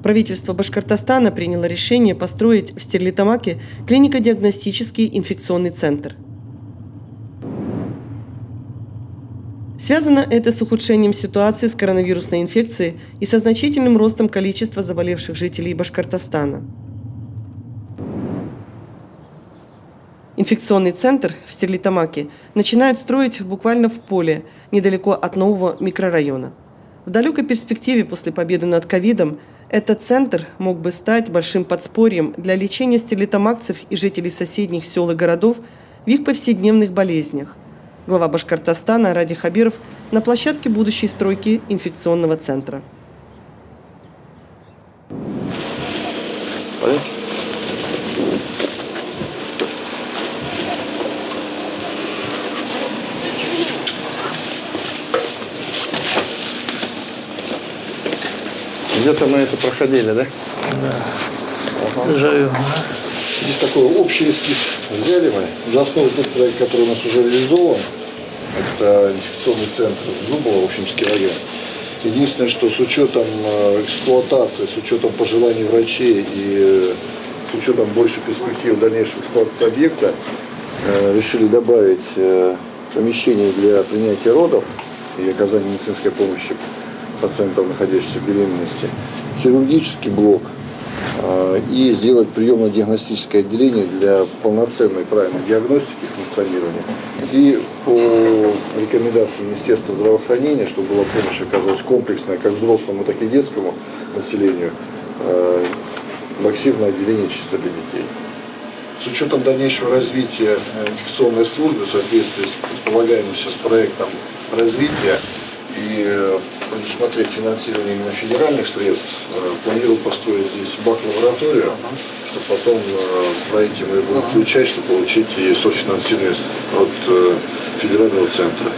Правительство Башкортостана приняло решение построить в Стерлитамаке клинико-диагностический инфекционный центр. Связано это с ухудшением ситуации с коронавирусной инфекцией и со значительным ростом количества заболевших жителей Башкортостана. Инфекционный центр в Стерлитамаке начинают строить буквально в поле, недалеко от нового микрорайона. В далекой перспективе после победы над ковидом этот центр мог бы стать большим подспорьем для лечения стерлитамакцев и жителей соседних сел и городов в их повседневных болезнях. Глава Башкортостана Ради Хабиров на площадке будущей стройки инфекционного центра. Где-то мы это проходили, да? Да. Ага. Живем. Здесь такой общий эскиз взяли мы. За основу тот проект, который у нас уже реализован, это инфекционный центр Зубова, Уфимский район. Единственное, что с учетом эксплуатации, с учетом пожеланий врачей и с учетом больше перспектив дальнейшей эксплуатации объекта, решили добавить помещение для принятия родов и оказания медицинской помощи пациентам, находящихся в беременности, хирургический блок и сделать приемно-диагностическое отделение для полноценной правильной диагностики и функционирования. И по рекомендации Министерства здравоохранения, чтобы была помощь оказывалась комплексная как взрослому, так и детскому населению, вакцинное отделение чисто для детей. С учетом дальнейшего развития инфекционной службы в соответствии с предполагаемым сейчас проектом развития и предусмотреть финансирование именно федеральных средств, планирую построить здесь бак-лабораторию, чтобы потом в проекте мы будем включать, чтобы получить и софинансирование от федерального центра.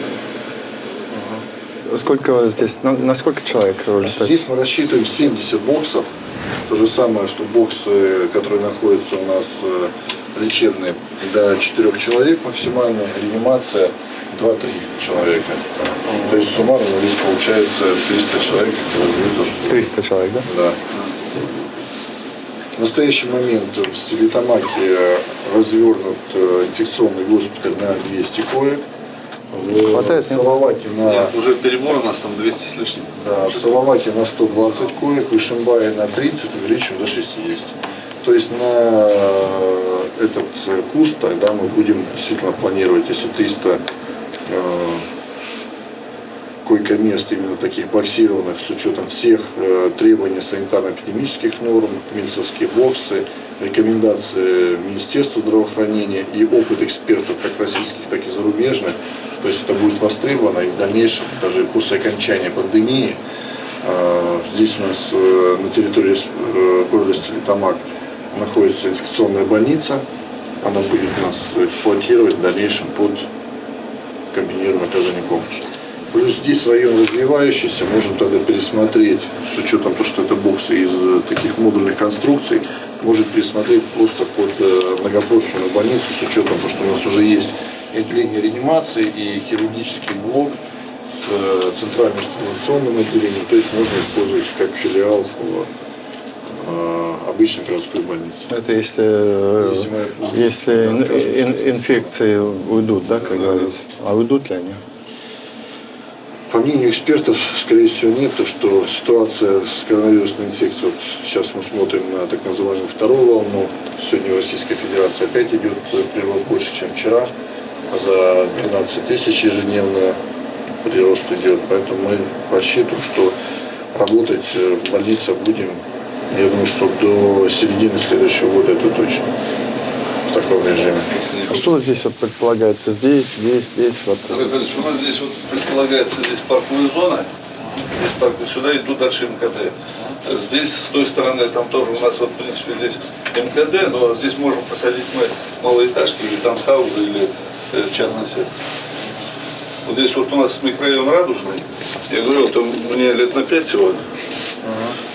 Сколько здесь, на сколько человек? Здесь мы рассчитываем 70 боксов. То же самое, что боксы, которые находятся у нас лечебные, до 4 человек максимально, реанимация 2-3 человека. То есть суммарно здесь получается 300 человек. 300 человек, да? Да. В настоящий момент в Стерлитамаке развернут инфекционный госпиталь на 200 коек. Хватает? В Салавате Нет, уже перебор у нас там 200 с лишним. Да, в Салавате на 120 коек, в Ишимбае на 30, увеличим до 60. То есть на этот куст тогда мы будем действительно планировать, если 300 койко-мест именно таких боксированных с учетом всех требований санитарно-эпидемических норм, медицинские боксы, рекомендации Министерства здравоохранения и опыт экспертов как российских, так и зарубежных. То есть это будет востребовано и в дальнейшем, даже после окончания пандемии, здесь у нас на территории города Стерлитамак находится инфекционная больница. Она будет нас эксплуатировать в дальнейшем под комбинированное оказание помощи. Плюс здесь район развивающийся, можем тогда пересмотреть, с учетом того, что это боксы из таких модульных конструкций, может пересмотреть просто под многопрофильную больницу, с учетом того, что у нас уже есть отделение реанимации и хирургический блок с центральным стабилизационным отделением, то есть можно использовать как филиал обычной городской больницы. Это если инфекции уйдут, да, как говорится. А уйдут ли они? По мнению экспертов, скорее всего, нет, то что ситуация с коронавирусной инфекцией, вот сейчас мы смотрим на так называемую вторую волну, сегодня в Российской Федерации опять идет прирост больше, чем вчера, за 12 тысяч ежедневно прирост идет, поэтому мы рассчитываем, что работать в больнице будем, я думаю, что до середины следующего года это точно. В таком режиме. А что здесь вот предполагается? Здесь, вот. У нас здесь вот предполагается здесь парковая зона. Здесь парковая, сюда идут дальше МКД. Здесь, с той стороны, там тоже у нас, вот, в принципе, здесь МКД, но здесь можем посадить мы малоэтажки или там хаузы, или частный сектор. Вот здесь вот у нас микрорайон Радужный. Я говорю, вот мне лет на 5 сегодня.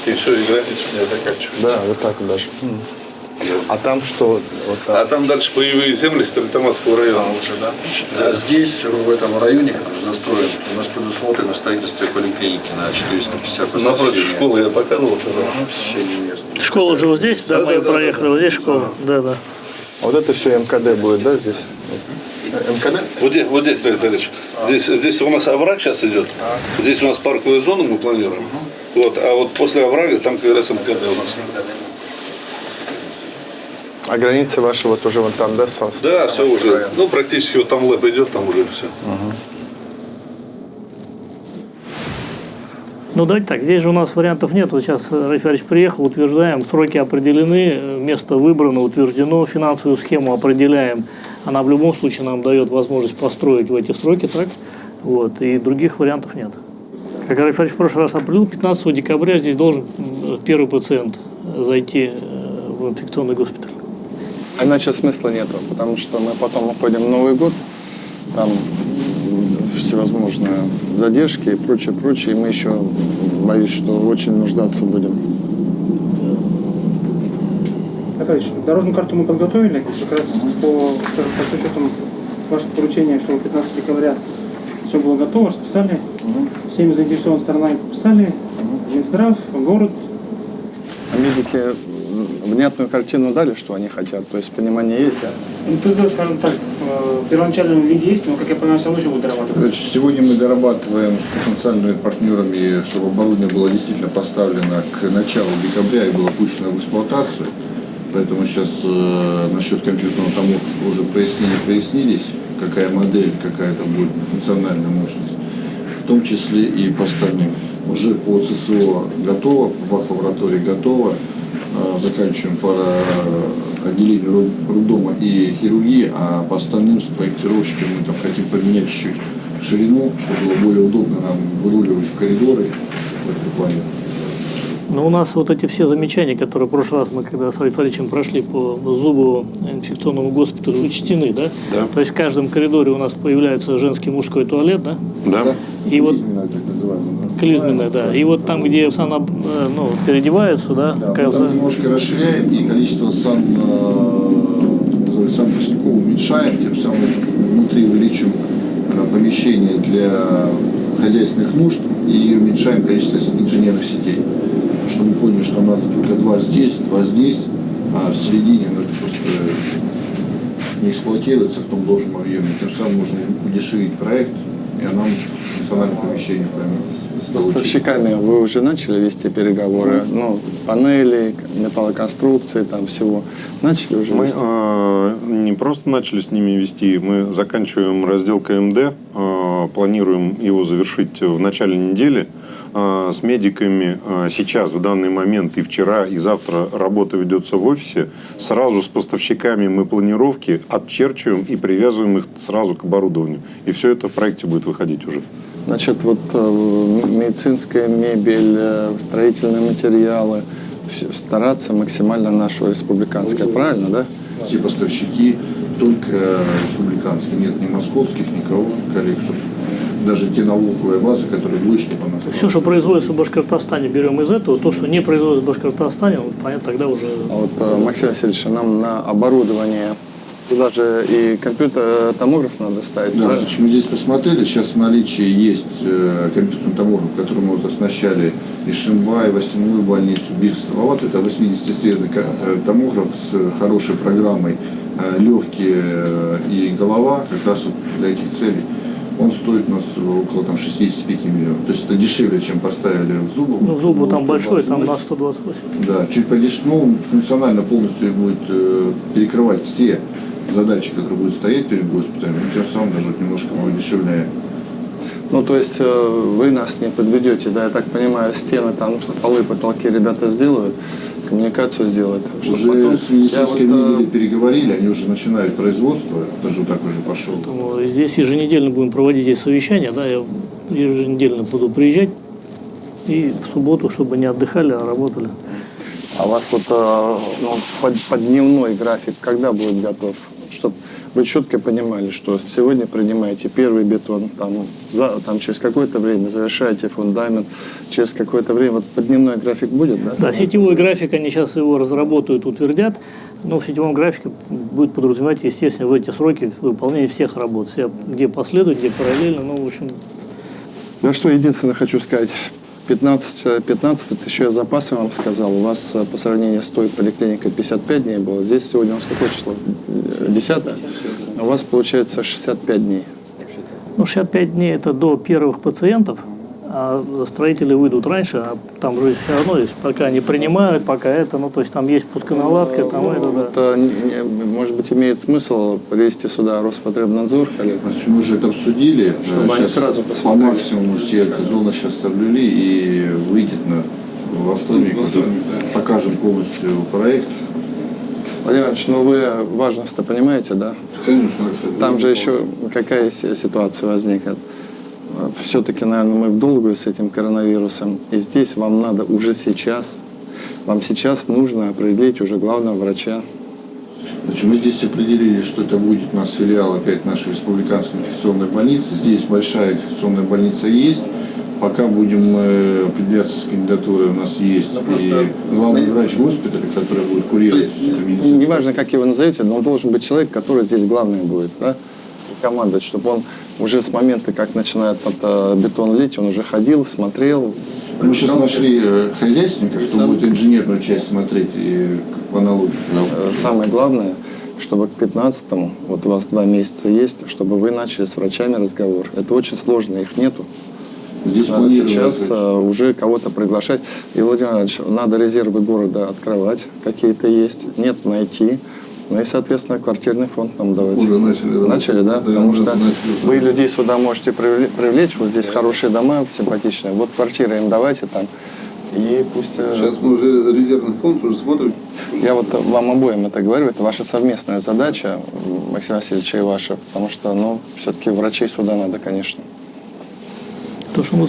И все, и граница у меня заканчивается. Да, вот так вот даже. регионе. А там что? Вот А там? там дальше боевые земли Стерлитамакского района уже, да? А здесь, в этом районе, который застроен, у нас предусмотрено строительство поликлиники на 450 Напротив школы я показывал тогда. посещение мест. Школа уже вот здесь, да, мы проехали, вот здесь школа, да. А вот это все МКД будет, да, здесь? МКД? Вот здесь, Леонид Федорович, здесь у нас овраг сейчас идет, здесь у нас парковую зону мы планируем, вот, а вот после оврага там как раз МКД у нас. А границы ваши вот уже вон там, да? Да, все уже, ну практически вот там ЛЭП идет, там уже все. Ну давайте так, здесь же у нас вариантов нет. Вот сейчас Рафик Федорович приехал, утверждаем, сроки определены, место выбрано, утверждено, финансовую схему определяем. Она в любом случае нам дает возможность построить в эти сроки, так? Вот, и других вариантов нет. Как Рафик Федорович в прошлый раз определил, 15 декабря здесь должен первый пациент зайти в инфекционный госпиталь. Иначе смысла нету, потому что мы потом уходим в Новый год, там всевозможные задержки и прочее, и мы еще, боюсь, что очень нуждаться будем. Опять же, дорожную карту мы подготовили, как раз с учетом вашего поручения, что 15 декабря все было готово, расписали, всеми заинтересованными сторонами подписали, Минздрав, город. А медики внятную картину дали, что они хотят, то есть понимание есть, да? Ну, ТЗ, скажем так, в первоначальном виде есть, но, как я понимаю, все равно еще будет дорабатываться. Значит, сегодня мы дорабатываем с потенциальными партнерами, чтобы оборудование было действительно поставлено к началу декабря и было пущено в эксплуатацию. Поэтому сейчас насчет компьютерного томографа уже прояснились, какая модель, какая там будет функциональная мощность. В том числе и по остальным. Уже по ЦСО готово, в лаборатории готово. Заканчиваем пара отделений роддома и хирургии, а по остальным с проектировщиками мы там хотим поменять чуть-чуть ширину, чтобы было более удобно нам выруливать в коридоры в этом плане. Но у нас вот эти все замечания, которые в прошлый раз мы, когда с Рафиком Федоровичем прошли по Зубову инфекционному госпиталю, учтены, да? Да. То есть в каждом коридоре у нас появляется женский мужской туалет, да? Да. И вот Клизменная, так называемая, да? клизменная, да. И вот там, где переодеваются, да? Да, мы там немножко расширяем и количество санпускников уменьшаем, тем самым внутри увеличим помещение для хозяйственных нужд и уменьшаем количество инженерных сетей. Чтобы мы поняли, что нам надо только два здесь, а в середине это просто не эксплуатируется в том должном объеме. Тем самым можно удешевить проект, и нам функциональное помещение С поставщиками вы уже начали вести переговоры? Ну, панели, металлоконструкции, там всего. Начали уже Мы вести? не просто начали с ними вести, мы заканчиваем раздел КМД, планируем его завершить в начале недели. С медиками сейчас, в данный момент, и вчера, и завтра работа ведется в офисе. Сразу с поставщиками мы планировки отчерчиваем и привязываем их сразу к оборудованию. И все это в проекте будет выходить уже. Значит, вот медицинская мебель, строительные материалы, стараться максимально нашего республиканское, правильно, да? Все поставщики только республиканские, нет ни московских, никого, коллег, чтобы даже те налоговые базы, которые будет, чтобы она... Все, что производится в Башкортостане, берем из этого. То, что не производится в Башкортостане, вот, понятно, тогда уже... А вот, Максим Васильевич, нам на оборудование туда же и компьютер-томограф надо ставить, Да, правильно? мы здесь посмотрели, сейчас в наличии есть компьютерный томограф, который мы вот оснащали и Шимбай, 8-ю больницу, Бирсоват. Это 80-средний томограф с хорошей программой, легкие и голова, как раз вот для этих целей. Он стоит у нас около там, 65 миллионов. То есть это дешевле, чем поставили в Зубову. Ну, Зубу там 128. большой, там на 128. Да, чуть подешевле. Ну, функционально полностью будет перекрывать все задачи, которые будут стоять перед госпиталем. И тем самым даже немножко мы удешевляем. Ну, то есть вы нас не подведете, да, я так понимаю, стены, там, полы, потолки ребята сделают, коммуникацию сделают. чтобы Уже потом- с медицинской Я вот, мебелью переговорили, они уже начинают производство, даже вот так уже пошел. Поэтому здесь еженедельно будем проводить здесь совещания, да, я еженедельно буду приезжать и в субботу, чтобы не отдыхали, а работали. А у вас вот под дневной график когда будет готов? Чтоб вы четко понимали, что сегодня принимаете первый бетон, там через какое-то время завершаете фундамент, через какое-то время, вот подневной график будет, да? Да, сетевой график, они сейчас его разработают, утвердят, но в сетевом графике будет подразумевать, естественно, в эти сроки выполнение всех работ, все, где последовательно, где параллельно, ну, в общем... Ну что, единственное хочу сказать, 15 это еще я запасы вам сказал, у вас по сравнению с той поликлиникой 55 дней было, здесь сегодня у нас какое число? 10? У вас получается 65 дней. Ну, 65 дней это до первых пациентов, а строители выйдут раньше, а там же все равно есть, пока они принимают, пока это, ну, то есть там есть пусконаладка, там это, да. Это, может быть, имеет смысл привести сюда Роспотребнадзор, коллег? Мы уже это обсудили. Чтобы они Сейчас сразу по посмотрели. максимуму все эти зоны сейчас соблюли и выйдет во вторник. Уже покажем полностью проект. Владимир Иванович, ну вы важность-то понимаете, да? Конечно. Там же еще какая ситуация возникнет. Все-таки, наверное, мы в долгую с этим коронавирусом. И здесь вам надо уже сейчас, вам сейчас нужно определить уже главного врача. Значит, мы здесь определили, что это будет у нас филиал опять нашей республиканской инфекционной больницы. Здесь большая инфекционная больница есть. Пока будем определяться с кандидатурой, у нас есть и главный врач госпиталя, который будет курировать всю эту медицину. Неважно, как его назовете, но должен быть человек, который здесь главный будет, да? И командовать, чтобы он уже с момента, как начинает бетон лить, он уже ходил, смотрел. Мы сейчас нашли хозяйственника, кто будет инженерную часть смотреть и по аналогии. Самое главное, чтобы к 15-му, вот у вас 2 месяца есть, чтобы вы начали с врачами разговор. Это очень сложно, их нету. Здесь Надо сейчас уже кого-то приглашать. И, Владимир Иванович, надо резервы города открывать, какие-то есть, нет найти. Ну и, соответственно, квартирный фонд нам давать. Уже начали, да? Начали, да? Да, Потому что начали. вы людей сюда можете привлечь, вот здесь хорошие дома, симпатичные. Вот квартиры им давайте там, и пусть... Сейчас мы уже резервный фонд уже смотрим. Я вот вам обоим это говорю, это ваша совместная задача, Максим Васильевич, и ваша, потому что, ну, все-таки врачей сюда надо, конечно. То, что мы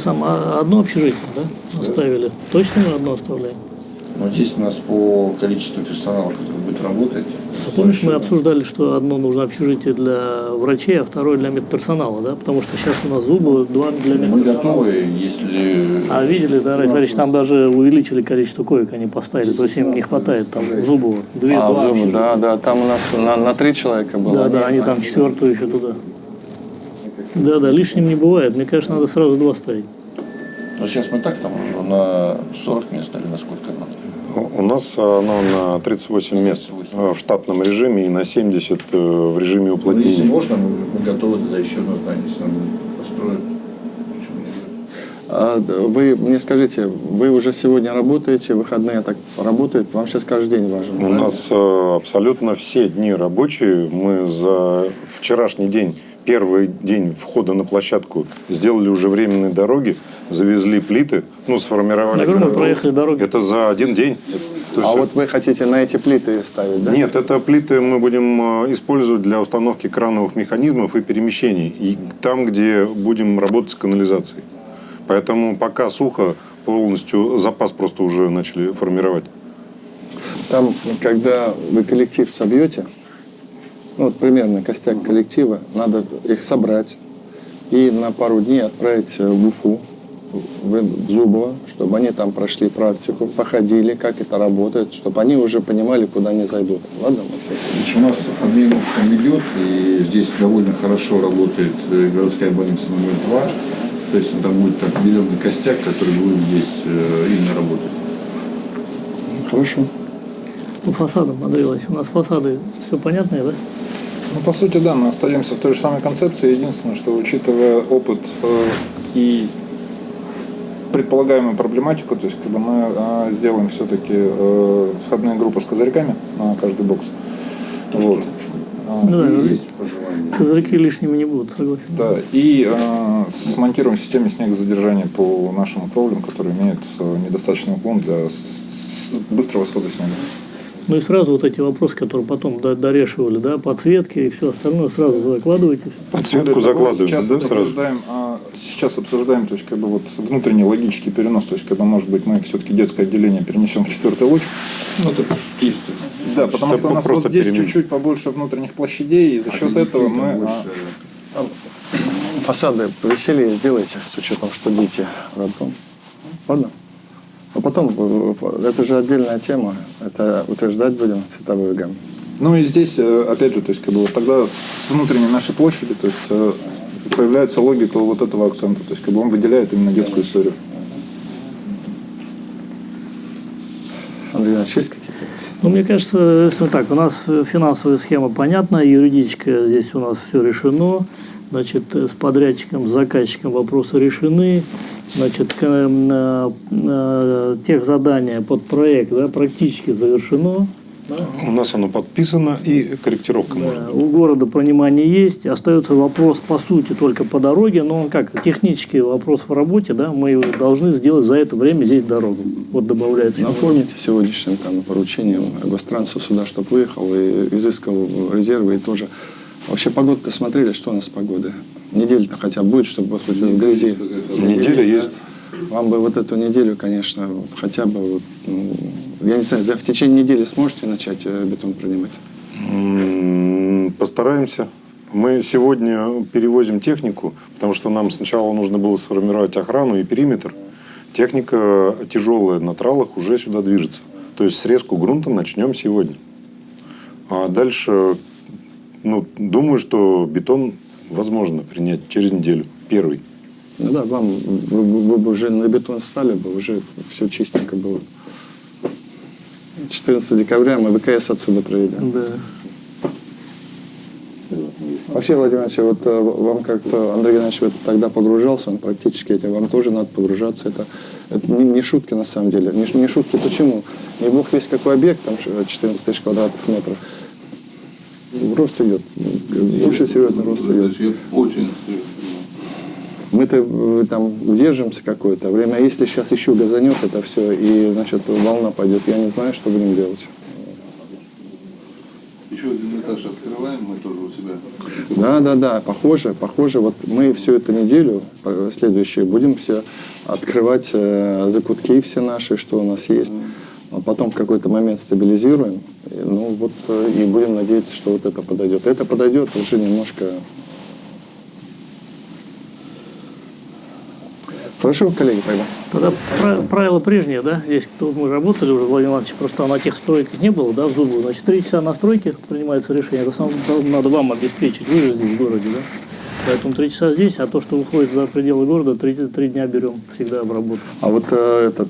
одно общежитие, да, оставили, точно мы одно оставляем? Но здесь у нас по количеству персонала, который будет работать. А помнишь, мы обсуждали, что одно нужно общежитие для врачей, а второе для медперсонала, да? Потому что сейчас у нас зубы, 2 для Мы медперсонала. готовы, если... А видели, да, Рафаэльевич, там даже увеличили количество коек, они поставили, то есть им не хватает там зубов. 2 зубы, да, там у нас на 3 человека было. Да, они там 4-ю еще туда. Да, лишним не бывает. Мне кажется, надо сразу 2 ставить. Но сейчас мы так там на 40 мест или на сколько нам? У нас оно на 38 мест в штатном режиме и на 70 в режиме Если уплотнения. можно, мы готовы тогда еще одно здание, если нам построят. Вы мне скажите, вы уже сегодня работаете, выходные так работают, вам сейчас каждый день важен? У нас абсолютно все дни рабочие. Мы за вчерашний день, первый день входа на площадку, сделали уже временные дороги, завезли плиты, сформировали. На мы проехали дороги. Это за один день. Вот вы хотите на эти плиты ставить, да? Нет, это плиты мы будем использовать для установки крановых механизмов и перемещений. И там, где будем работать с канализацией. Поэтому пока сухо, полностью запас просто уже начали формировать. Там, когда вы коллектив собьете, примерно костяк коллектива, надо их собрать и на пару дней отправить в Уфу, в Зубово, чтобы они там прошли практику, походили, как это работает, чтобы они уже понимали, куда они зайдут. Ладно, Значит, у нас обмен опытом идет, и здесь довольно хорошо работает городская больница номер 2. То есть там будет определенный костяк, который будет здесь именно работать. Хорошо. По фасадам, Андрей Иванович, у нас фасады все понятные, да? По сути, да, мы остаемся в той же самой концепции. Единственное, что учитывая опыт и предполагаемую проблематику, то есть мы сделаем все-таки входные группы с козырьками на каждый бокс. Вот. Козырьки лишними не будут, согласен. Да, и смонтируем систему снегозадержания по нашим кровлям, которые имеют недостаточный уклон для быстрого схода снега. Ну и сразу вот эти вопросы, которые потом дорешивали, да, подсветки и все остальное, сразу закладываете. Подсветку закладываем, сейчас да, сразу? обсуждаем, сейчас обсуждаем, то есть, как бы, вот, внутренний логический перенос, то есть, когда, может быть, мы все-таки детское отделение перенесем в 4-й луч. Ну, это чисто. Да, потому что у нас вот здесь чуть-чуть побольше внутренних площадей, и за счет этого мы... Фасады повеселее сделайте, с учетом, что дети роддом. Ладно? А потом, это же отдельная тема, это утверждать будем цветовую гамму. Ну и здесь, опять же, то есть, как бы, вот тогда с внутренней нашей площади, то есть, появляется логика вот этого акцента, то есть, как бы, он выделяет именно детскую историю. Андрей Иванович, есть какие-то? Ну, мне кажется, если так, у нас финансовая схема понятна, юридическая, здесь у нас все решено. Значит, с подрядчиком, с заказчиком вопросы решены. Значит, тех задания под проект, да, практически завершено. Да. У нас оно подписано и корректировка может быть. У города понимание есть. Остается вопрос, по сути, только по дороге. Но он как технический вопрос в работе, да, мы его должны сделать за это время здесь дорогу. Вот добавляется. Напомните сегодняшним там, поручением гострансу сюда, чтобы выехал и изыскал резервы и тоже. Вообще погоду-то смотрели, что у нас с погодой? Неделя-то хотя бы будет, чтобы хоть в грязи. Неделя есть. Вам бы вот эту неделю, конечно, хотя бы, вот, ну, я не знаю, в течение недели сможете начать бетон принимать? Постараемся. Мы сегодня перевозим технику, потому что нам сначала нужно было сформировать охрану и периметр. Техника тяжелая на тралах уже сюда движется. То есть срезку грунта начнем сегодня. А дальше, ну, думаю, что бетон возможно принять через неделю. Первый. Ну да, вы бы уже на бетон стали бы, уже все чистенько было. 14 декабря мы ВКС отсюда проведем. Да. Вообще, Владимир Ильич, вот вам как-то, Андрей Геннадьевич в это тогда погружался, он практически этим, вам тоже надо погружаться. Это не шутки на самом деле. Не шутки почему? Не бог весь какой объект, там 14 тысяч квадратных метров. Рост идет. Очень серьезный рост идет. Очень. Мы-то там держимся какое-то время, а если сейчас еще газанет это все, и, значит, волна пойдет, я не знаю, что будем делать. Еще один этаж открываем, мы тоже у себя. Да, похоже. Вот мы всю эту неделю, следующую, будем все открывать закутки все наши, что у нас есть. А потом в какой-то момент стабилизируем, ну вот, и будем надеяться, что вот это подойдет. Это подойдет уже немножко. Хорошо, коллеги, тогда. Тогда правила прежние, да, здесь кто мы работали уже, Владимир Иванович, просто на тех стройках не было, да, в Зубу. Значит, 3 часа на стройке принимается решение, это самое надо вам обеспечить, вы же здесь в городе, да. Поэтому 3 часа здесь, а то, что выходит за пределы города, 3 дня берем всегда в работу. А вот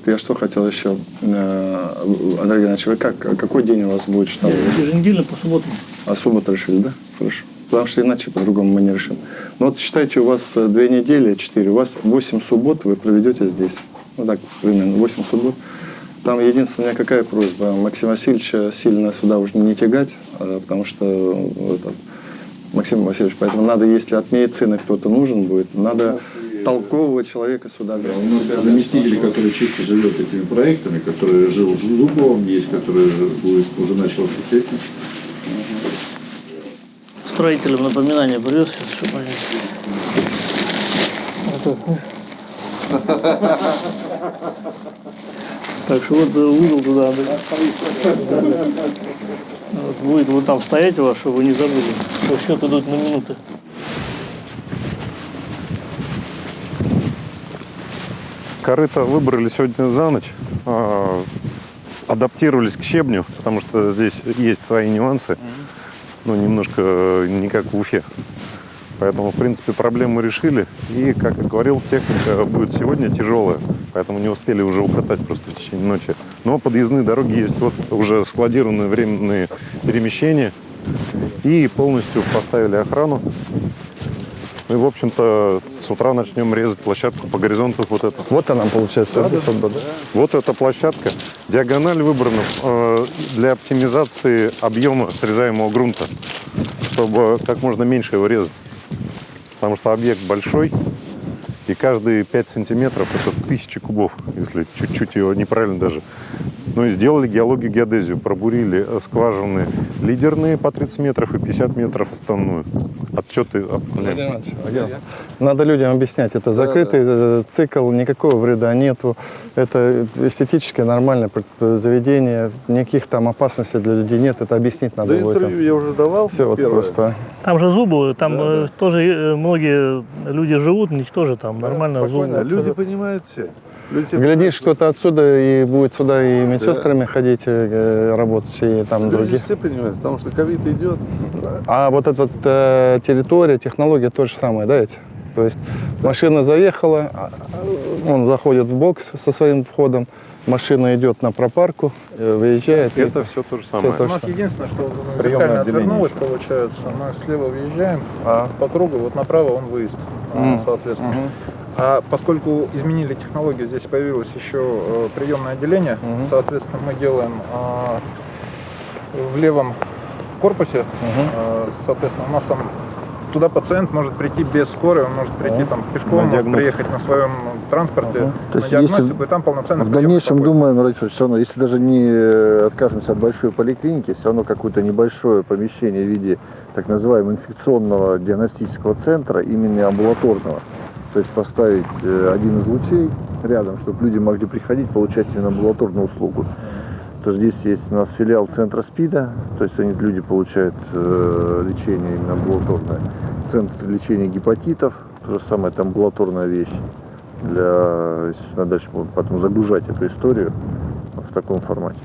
я что хотел еще, Андрей Геннадьевич, вы какой день у вас будет штаб? Еженедельно по субботам. А субботу решили, да? Хорошо. Потому что иначе по-другому мы не решим. Ну вот считайте, у вас 2 недели, 4, у вас 8 суббот вы проведете здесь. Ну так, примерно 8 суббот. Там единственная у меня какая просьба, Максима Васильевича сильно сюда уже не тягать, потому что Максим Васильевич, поэтому надо, если от медицины кто-то нужен будет, надо толкового человека сюда взять. У нас заместитель, который чисто живет этими проектами, который жил в Зубовом, есть, который уже начал шутить. Строителям напоминание придет, чтобы они... Так что вот угол туда. Вот будет вот там стоять у вас, чтобы вы не забыли. Что счет идут на минуты. Корыто выбрали сегодня за ночь. Адаптировались к щебню, потому что здесь есть свои нюансы. Ну, немножко не как в Уфе. Поэтому, в принципе, проблему решили. И, как я говорил, техника будет сегодня тяжелая. Поэтому не успели уже укатать просто в течение ночи. Но подъездные дороги есть. Вот уже складированные временные перемещения. И полностью поставили охрану. Ну и, в общем-то, с утра начнем резать площадку по горизонту вот это. Вот она, получается. Вот эта площадка. Диагональ выбрана для оптимизации объема срезаемого грунта, чтобы как можно меньше его резать. Потому что объект большой, и каждые 5 сантиметров это 1000 кубов, если чуть-чуть его неправильно даже Ну и сделали геологию, геодезию. Пробурили скважины лидерные по 30 метров и 50 метров основную. Отчеты. Надо людям объяснять, это закрытый цикл, никакого вреда нету. Это эстетическое нормальное заведение, никаких там опасностей для людей нет, это объяснить надо будет. Интервью я уже давал. Все вот просто. Там же зубы, там тоже многие люди живут, у них тоже там нормально зубы. Люди понимают все. Глядишь, кто-то отсюда и будет сюда и медсестрами ходить, работать, и там Люди другие. все понимают, потому что ковид идет. А вот эта вот территория, технология то же самое, да, ведь? То есть машина заехала, он заходит в бокс со своим входом, машина идет на пропарку, выезжает. Это все то же самое. Все У нас единственное, что Приемное вертикально отделение отвернулось, еще. получается, мы слева въезжаем по кругу, вот направо он выезд, соответственно. А поскольку изменили технологию, здесь появилось еще приемное отделение, соответственно, мы делаем в левом корпусе, соответственно, у нас там туда пациент может прийти без скорой, он может прийти там пешком, может приехать на своем транспорте То на есть диагностику, и там полноценно. В дальнейшем думаем, Владимир, все равно, если даже не откажемся от большой поликлиники, все равно какое-то небольшое помещение в виде так называемого инфекционного диагностического центра, именно амбулаторного. То есть поставить один из лучей рядом, чтобы люди могли приходить, получать именно амбулаторную услугу. То здесь есть у нас филиал центра СПИДа, то есть люди получают лечение именно амбулаторное. Центр лечения гепатитов, то же самое, это амбулаторная вещь. Если надо дальше потом загружать эту историю в таком формате.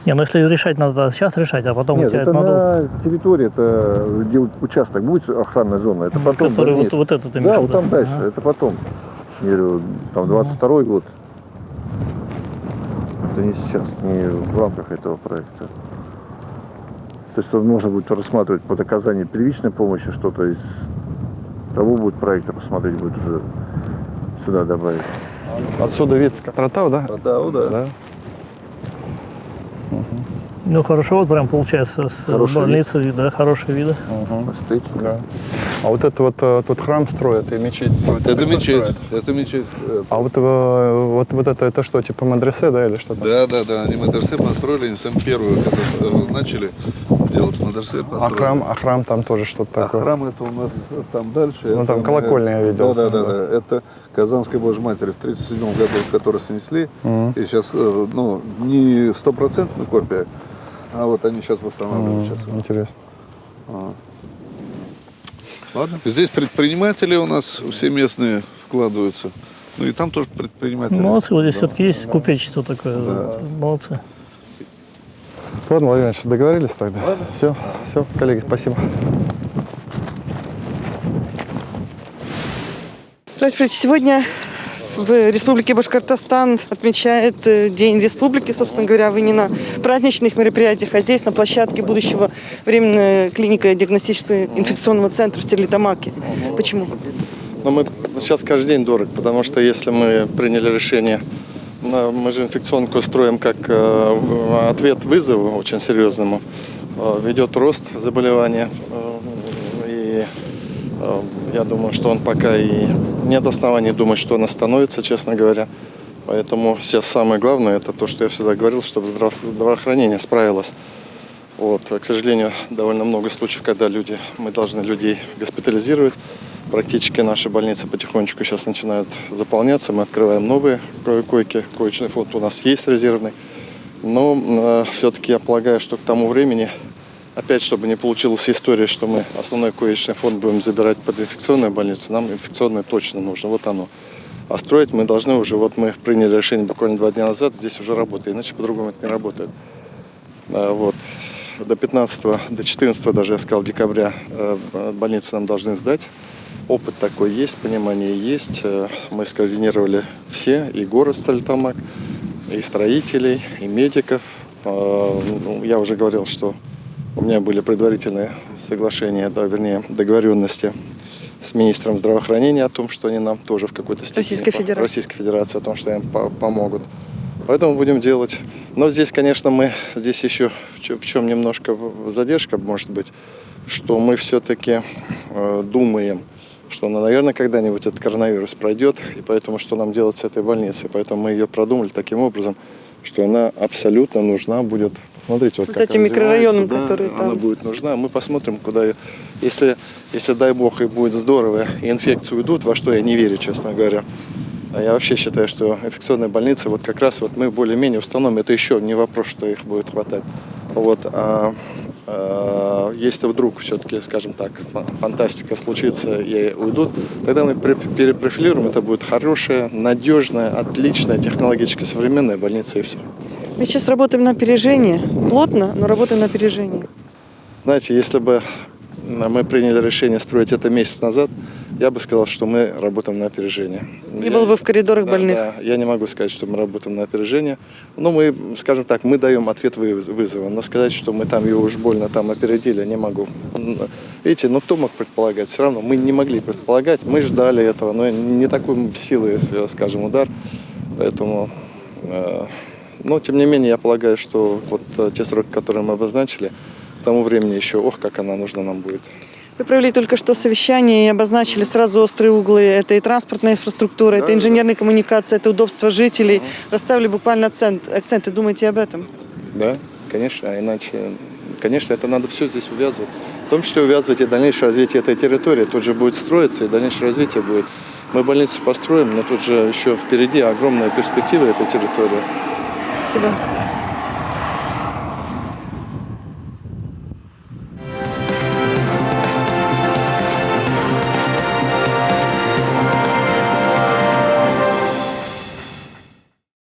Не, ну если решать надо сейчас решать, а потом Нет, у тебя это надо... на территории, это где участок будет охранная зона, это потом. Который дальнейшее. вот этот Да, имеешь в вот виду? там дальше, это потом. Я говорю, там 22-й год. Это не сейчас, не в рамках этого проекта. То есть тут можно будет рассматривать под оказание первичной помощи что-то из того будет проекта, посмотреть будет уже сюда добавить. Отсюда вид Ротау, да? Ротау, да. Ну хорошо, вот прям получается с больницы, да, хорошие виды. Эстетика. Да. А вот это вот тут храм строят и мечеть строят. Это кто мечеть, строит? это мечеть. А вот это что, типа мадресе, да, или что-то? Да, они мадресе построили, они сами первые вот это, начали делать мадресе, построили. А храм там тоже что-то А такое? храм это у нас там дальше. Ну, там это, колокольня я видел. Да. Это Казанской Божьей Матери в 1937 году, которую снесли. И сейчас, не стопроцентная копия, а вот они сейчас восстанавливают. Интересно. Ладно. Здесь предприниматели у нас все местные вкладываются. Ну и там тоже предприниматели. Молодцы, вот здесь все-таки есть купечество такое. Молодцы. Ладно, Владимир Ильич, договорились тогда? Все, коллеги, спасибо. Владимир Ильич, сегодня в Республике Башкортостан отмечает День Республики, собственно говоря, вы не на праздничных мероприятиях, а здесь, на площадке будущего временной клинико-диагностического инфекционного центра в Стерлитамаке. Почему? Но мы сейчас каждый день дорог, потому что если мы приняли решение, мы же инфекционку строим как ответ вызову очень серьезному, ведет рост заболевания, и я думаю, что он пока и нет оснований думать, что он остановится, честно говоря. Поэтому сейчас самое главное, это то, что я всегда говорил, чтобы здравоохранение справилось. Вот. К сожалению, довольно много случаев, когда мы должны людей госпитализировать. Практически наши больницы потихонечку сейчас начинают заполняться. Мы открываем новые койки. Коечный фонд у нас есть резервный. Но все-таки я полагаю, что к тому времени, опять, чтобы не получилась история, что мы основной коечный фонд будем забирать под инфекционную больницу, нам инфекционная точно нужно. Вот оно. А строить мы должны уже, вот мы приняли решение буквально 2 дня назад, здесь уже работает, иначе по-другому это не работает. Вот. До 14 даже, я сказал, декабря больницы нам должны сдать. Опыт такой есть, понимание есть. Мы скоординировали все, и город Стерлитамак, и строителей, и медиков. Я уже говорил, что у меня были предварительные соглашения, договоренности с министром здравоохранения о том, что они нам тоже в какой-то степени... Российской Федерации, о том, что им помогут. Поэтому будем делать. Но здесь, конечно, здесь еще в чем немножко задержка может быть, что мы все-таки думаем, что, наверное, когда-нибудь этот коронавирус пройдет, и поэтому что нам делать с этой больницей. Поэтому мы ее продумали таким образом, что она абсолютно нужна будет. Смотрите, вот Вот как этим микрорайонам, развивается, которые она там. будет нужна. Мы посмотрим, куда... Если дай бог, и будет здорово, и инфекции уйдут, во что я не верю, честно говоря. А я вообще считаю, что инфекционные больницы, вот как раз вот мы более-менее установим, это еще не вопрос, что их будет хватать. Вот, если вдруг все-таки, скажем так, фантастика случится и уйдут, тогда мы перепрофилируем, это будет хорошая, надежная, отличная, технологически современная больница и все. Мы сейчас работаем на опережение. Плотно, но работаем на опережение. Знаете, если бы мы приняли решение строить это месяц назад, я бы сказал, что мы работаем на опережение. Не было бы в коридорах больных. Да, я не могу сказать, что мы работаем на опережение. Но мы, скажем так, мы даем ответ вызова. Но сказать, что мы там его уж больно там опередили, не могу. Видите, кто мог предполагать? Все равно мы не могли предполагать. Мы ждали этого, но не такой силы, скажем, удар. Поэтому... Но, тем не менее, я полагаю, что вот те сроки, которые мы обозначили, к тому времени еще, как она нужна нам будет. Вы провели только что совещание и обозначили сразу острые углы. Это и транспортная инфраструктура, это инженерная коммуникация, это удобство жителей. Расставили буквально акценты. Думаете об этом? Да, конечно, иначе... Конечно, это надо все здесь увязывать. В том числе увязывать и дальнейшее развитие этой территории. Тут же будет строиться, и дальнейшее развитие будет. Мы больницу построим, но тут же еще впереди огромная перспектива этой территории. Спасибо.